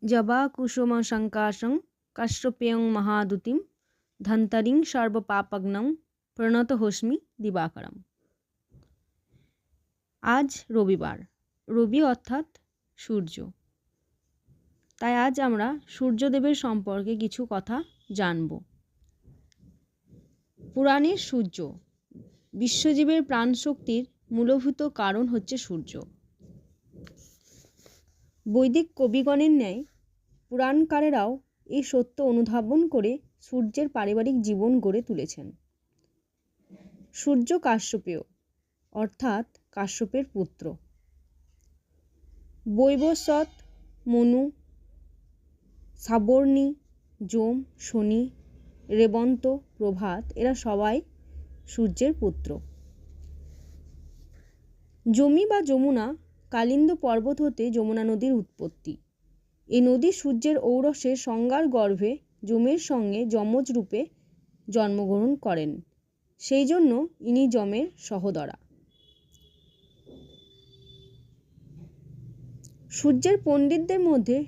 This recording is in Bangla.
জবা কুসুম শঙ্কাশং কাশ্যপেয়ং মহাদুতিম ধন্তরিং সর্বপাপগ্নং প্রণতহস্মি দিবাকরম। আজ রবিবার, রবি অর্থাৎ সূর্য। তাই আজ আমরা সূর্যদেবের সম্পর্কে কিছু কথা জানব। পুরাণের সূর্য, বিশ্বজীবের প্রাণশক্তির মূলভূত কারণ হচ্ছে সূর্য। বৈদিক কবিগণের ন্যায় পুরাণকারেরাও এই সত্য অনুধাবন করে সূর্যের পারিবারিক জীবন গড়ে তুলেছেন। সূর্য কাশ্যপেয় অর্থাৎ কাশ্যপের পুত্র। বৈবস্বত, মনু, সাবর্ণী, যম, শনি, রেবন্ত, প্রভাত এরা সবাই সূর্যের পুত্র। যমি বা যমুনা কালিন্দ পর্বত হতে যমুনা নদীর উৎপত্তি। এই নদী সূর্যের ঔরসে সংজ্ঞার গর্ভে যমের সঙ্গে যমজ রূপে জন্মগ্রহণ করেন, সেই জন্য ইনি যমের সহোদরা। সূর্যের পণ্ডিতদের মধ্যে